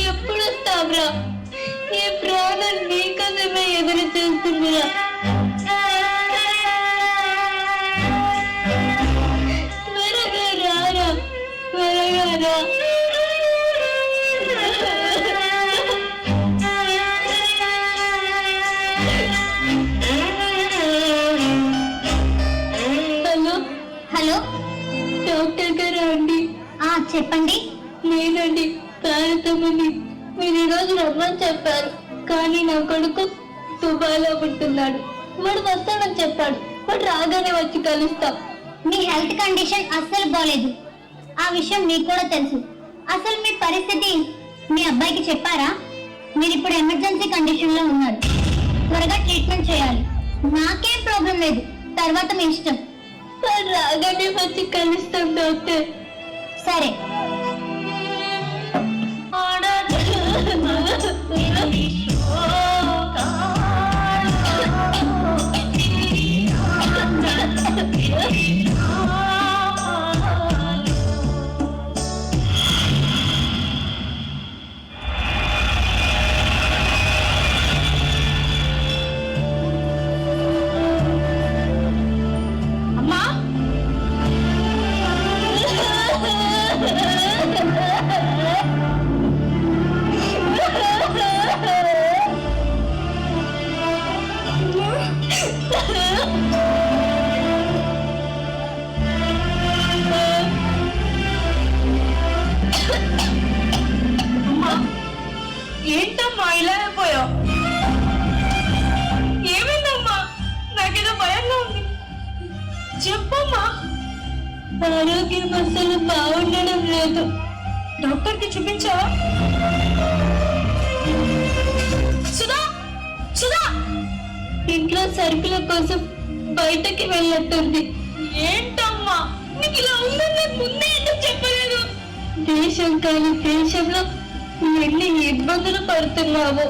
ఎప్పుడు వస్తావురా? ఈ ప్రాణం నీకోసమే ఎదురు చూస్తుందిరా. త్వరగా రారా, త్వరగా రా. హలో హలో, డాక్టర్ గారా అండి? చెప్పండి. నేనండి, భారతమ్మని. మీరు ఈరోజు రమ్మని చెప్పారు, కానీ నా కొడుకు దుబాయ్లో ఉంటున్నాడు. వాడు వస్తాడని చెప్పాడు. వాడు రాగానే వచ్చి కలుస్తాం. మీ హెల్త్ కండిషన్ అస్సలు బాలేదు, ఆ విషయం మీకు కూడా తెలుసు. అసలు మీ పరిస్థితి మీ అబ్బాయికి చెప్పారా? మీరు ఇప్పుడు ఎమర్జెన్సీ కండిషన్ లో ఉన్నారు, త్వరగా ట్రీట్మెంట్ చేయాలి. నాకేం ప్రాబ్లం లేదు, తర్వాత మీ ఇష్టం. వాడు రాగానే వచ్చి కలుస్తాం డాక్టర్. సరే. ఏంటమ్మా ఇలా అయిపోయావు? ఏమైందమ్మా? నాకేదో భయంగా ఉంది, చెప్పమ్మా. ఆరోగ్యం అసలు బాగుండడం లేదు. డాక్టర్కి చూపించావా? సుధా, సుధా ఇంట్లో సరుకుల కోసం బయటకి వెళ్ళట్టుంది. ఏంటమ్మా నీకు ఇలా ఉందని నాకు ముందే ఎందుకు చెప్పలేదు? దేశం కాని దేశంలో ఎన్ని ఇబ్బందులు పడుతున్నావు.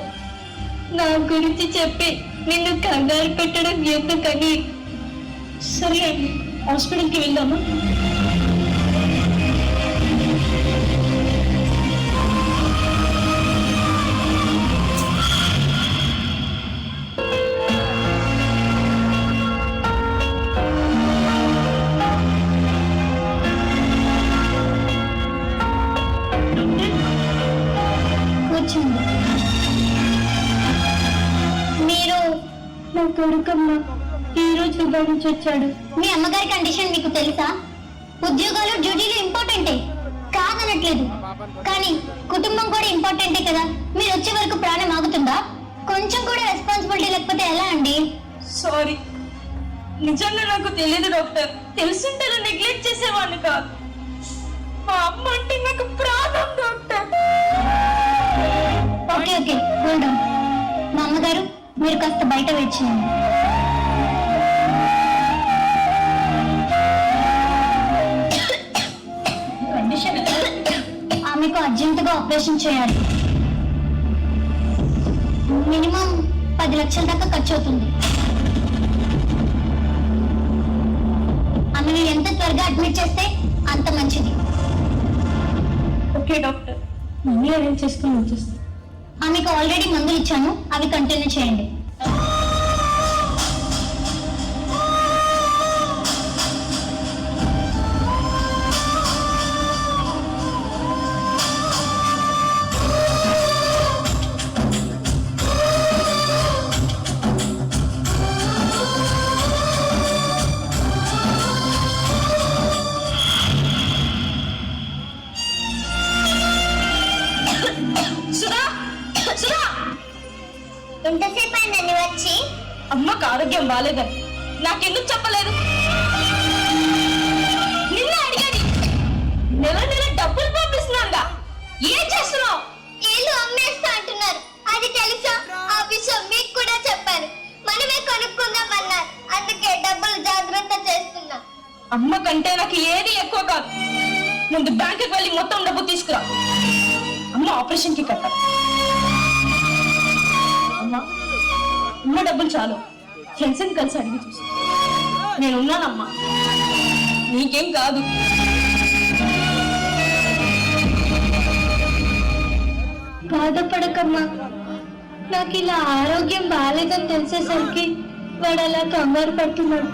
నా గురించి చెప్పి నిన్ను కంగారు పెట్టడం ఎందుకని. సరే అండి, హాస్పిటల్కి వెళ్దామా? మీరు నా కొడుకమ్మ ఈరోజు దుబాయ్ నుంచి వచ్చాడు. మీ అమ్మగారి కండిషన్ మీకు తెలుసా? ఉద్యోగాలు డ్యూటీలు ఇంపార్టెంటే కాదనట్లేదు, కానీ కుటుంబం కూడా ఇంపార్టెంటే కదా. మీరు వచ్చే వరకు ప్రాణం ఆగుతుందా? కొంచెం కూడా రెస్పాన్సిబిలిటీ లేకపోతే ఎలా అండి? సారీ, నిజంగా నాకు తెలియదు డాక్టర్. తెలుసుంటే నెగ్లెక్ట్ చేసేవాడిని కాదు. మా అమ్మ అంటే నాకు ప్రాణం doctor. Okay okay, cool down. మా అమ్మగారు, మీరు కాస్త బయట వెయిట్ చేయండి. ఆమెకు అర్జెంటుగా ఆపరేషన్ చేయాలి. మినిమం 10 లక్షల దాకా ఖర్చు అవుతుంది. ఆమెను ఎంత త్వరగా అడ్మిట్ చేస్తే అంత మంచిది. ఓకే డాక్టర్, మనీ అరేంజ్ చేసుకుని వచ్చేస్తాను. ఆమెకు ఆల్రెడీ మందులు ఇచ్చాను, అవి కంటిన్యూ చేయండి. ఎంతసేపు అయిందని వచ్చి? అమ్మకు ఆరోగ్యం బాలేదని నాకెందుకు చెప్పలేదు? నిన్న అడిగాని నెల నెల డబ్బులు పంపిస్తున్నాగా. ఏం చేస్తున్నావు? ఏళ్ళు అమ్మేస్తా అంటున్నారు, అది తెలుసా? ఆ విషయం మీకు కూడా చెప్పారు. మనమే కొనుక్కుందాం అన్నారు, అందుకే డబ్బులు జాగ్రత్త చేస్తున్నా. అమ్మ కంటే నాకు ఏది ఎక్కువ కాదు. ముందు బ్యాంకుకి వెళ్ళి మొత్తం డబ్బు తీసుకురా. అమ్మ ఆపరేషన్ కి కట్టాలి. అమ్మా ఉన్న డబ్బులు చాలు ఫ్రెండ్స్ని కలిసి అడిగి చూసి నేనున్నానమ్మా, నీకేం కాదు. బాధపడకమ్మా, నాకు ఇలా ఆరోగ్యం బాగాలేదని తెలిసేసరికి వాడు అలా కంగారు పడుతున్నాడు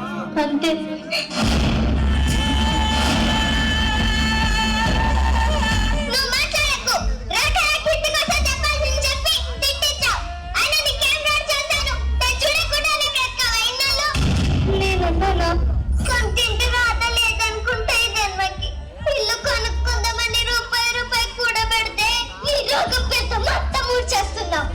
అంతే. నేనన్నానా కొంతింటి రాత లేదనుకుంటే ఈ జన్మకి ఇల్లు కొనుక్కుందామని రూపాయి కూడా పెడితే ఈ రోగం పెద్ద మొత్తం ఊడ్చేస్తున్నాం.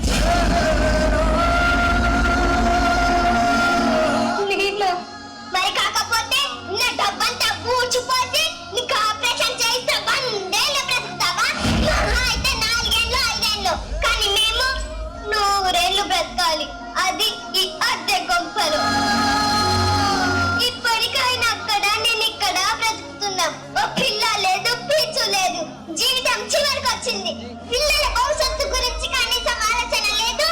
మరి కాకపోతే నా డబ్బంతా ఊడ్చిపోతే నీకు ఆపరేషన్ చేస్తే 100 ఏళ్ళు బ్రతుకుతావా? అయితే 4 ఏళ్ళు 5 ఏళ్ళు, కానీ మేము 100 ఏళ్ళు బ్రతకాలి, అది ఈ అద్దె గొంపలు. ఇప్పటికైనా అక్కడ నేను ఇక్కడ బ్రతుకుతున్నాం. ఓ పిల్ల లేదు, పీచు లేదు, జీవితం చివరికి వచ్చింది. పిల్లల భవిష్యత్తు గురించి కనీసం ఆలోచన లేదు.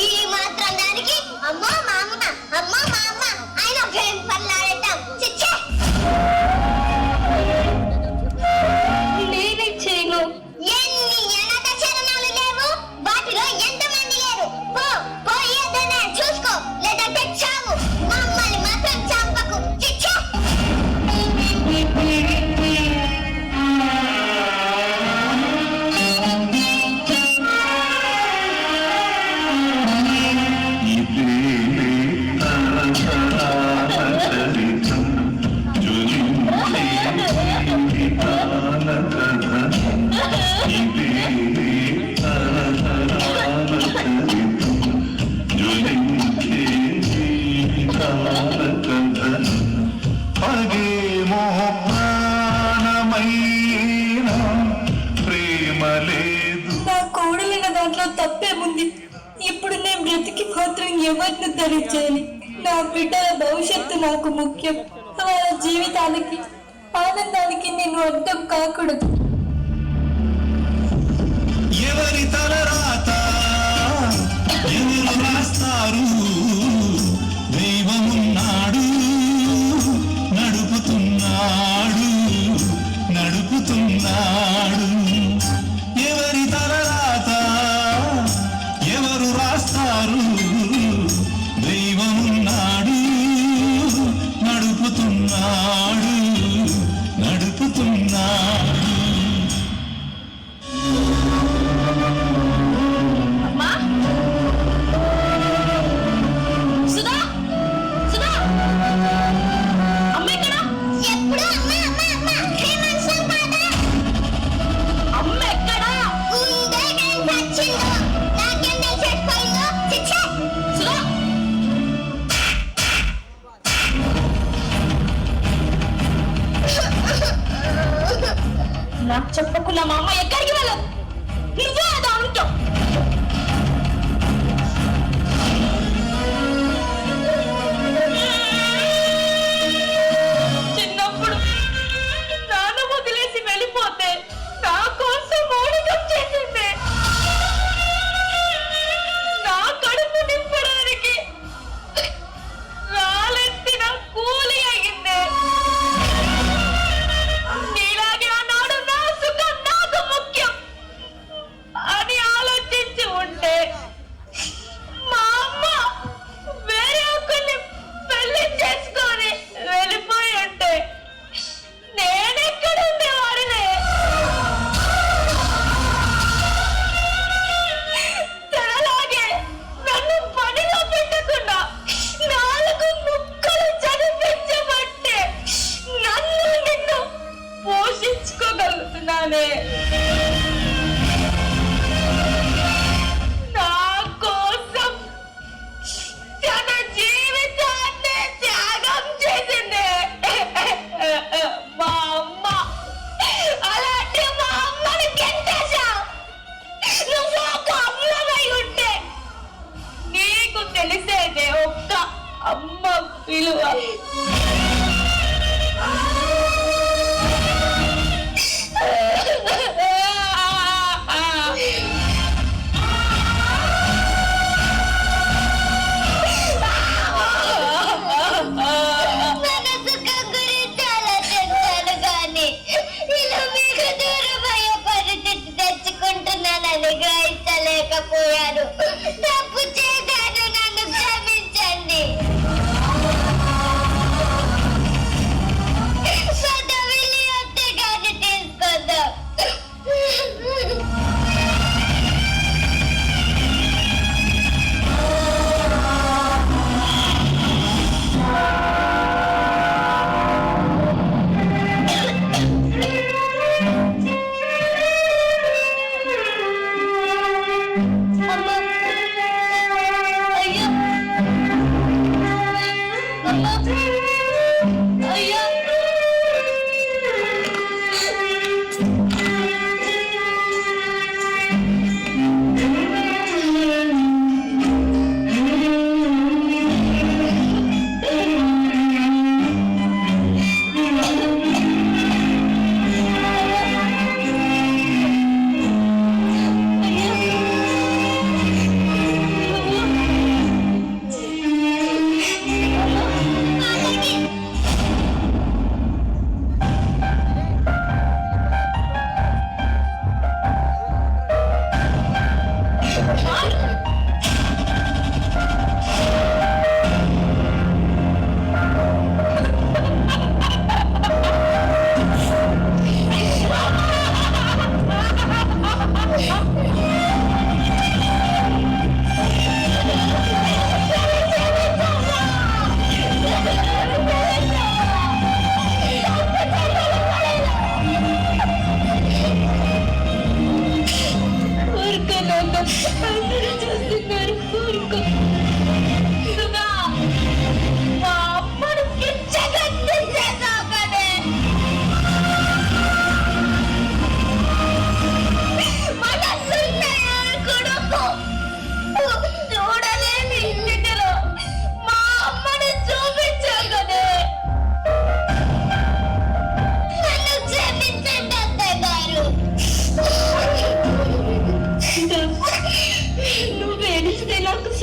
ఈ మాత్రం దానికి అమ్మో మా అమ్మ, అమ్మో మా అమ్మ ఆయన భయం పల్లాడటం చిచ్చే. నేనే చేయను. ఎన్ని అనాథ శరణాలు లేవు, వాటిలో ఎంతమంది లేరు. పోయేదనే చూసుకో, లేదంటే చావు. మమ్మల్ని మాత్రం చంపకు చిచ్చే. నా కోడలిన దాంట్లో తప్పేముంది? ఇప్పుడు నేను బ్రతికి మాత్రం ఎవరిని ధరించాలి? నా బిడ్డల భవిష్యత్తు నాకు ముఖ్యం. వాళ్ళ జీవితానికి ఆనందానికి నేను అడ్డం కాకూడదు. ఎవరి తలరాత ఎవరు రాస్తారు? దైవమున్నాడు, నడుపుతున్నాడు. ఎవరి తలరాత ఎవరు రాస్తారు? దైవమున్నాడు, నడుపుతున్నాడు. అమ్మా సుధా, సుధా, అమ్మ ఎక్కడ? ఎప్పుడు అమ్మ అమ్మ అమ్మ హేమంతం కాదా? అమ్మ ఎక్కడ? ఉందే నేను చచ్చిందో, నాకేం తెలిసిపోయిందో చిచ్చే. సుధా, నాకు చెప్పకుండా మా అమ్మ ఎక్కడికి వెళ్ళదు. నువ్వే అదా ఉంటావు. చిన్నప్పుడు నాన్న వదిలేసి వెళ్ళిపోతే నా కోసం మౌనికం చేసింది. నా కడుపు నింపడానికి రాలెత్తిన కూలి అయింది. నీలాగే ఆనాడు నా సుఖం నాకు ముఖ్యం అని ఆలోచించి ఉంటే మా అమ్మ వేరే ఒకరిని పెళ్లి చేసుకొని వెళ్ళిపోయి ఉంటే నేనెక్కడ ఉండేవాడినే? తనలాగే నన్ను పనిలో పెట్టకుండా 4 ముక్కలు చదివించబట్టే నన్ను నిన్ను పోషించుకోగలుగుతున్నానే. నా కోసం తన జీవితాన్ని త్యాగం చేసింది మా అమ్మ. అలాంటి మా అమ్మని గెంటేశావు. నువ్వు ఒక అమ్మవై ఉంటే నీకు తెలిసేదే ఒక్క అమ్మ విలువ.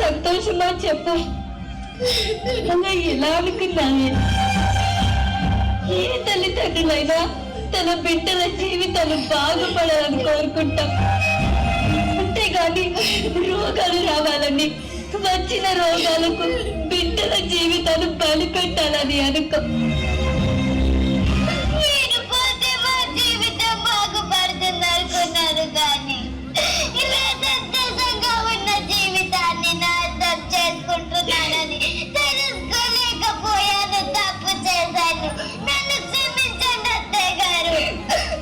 సంతోషమా చెప్పు. అలా ఎలా అనుకున్నావే? ఏ తల్లిదండ్రులైనా తన బిడ్డల జీవితాలు బాగుపడాలని కోరుకుంటాం, అంతేగాని రోగాలు రావాలని, వచ్చిన రోగాలకు బిడ్డల జీవితాలు బలి పెట్టాలని అనుకో. మీరు పోతే మా జీవితం బాగుపడుతుంది అనుకున్నారు కానీ ఇలా సంతోషంగా ఉన్న జీవితాన్ని నాశనం చేసుకుంటున్నానని తెలుసుకోలేకపోయాను. తప్పు చేశాను, నన్ను క్షమించండి అత్తయ్య గారు.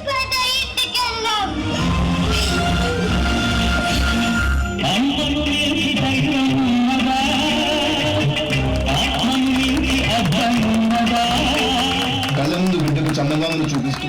పద ఇంటికి వెళ్దాం. అమ్మను నిలిచి ధైర్యం ఉన్నదా? ఆత్మను నిలిచి అర్థం ఉన్నదా? కళ్ళ ముందు బిడ్డకు చందమామను చూపిస్తూ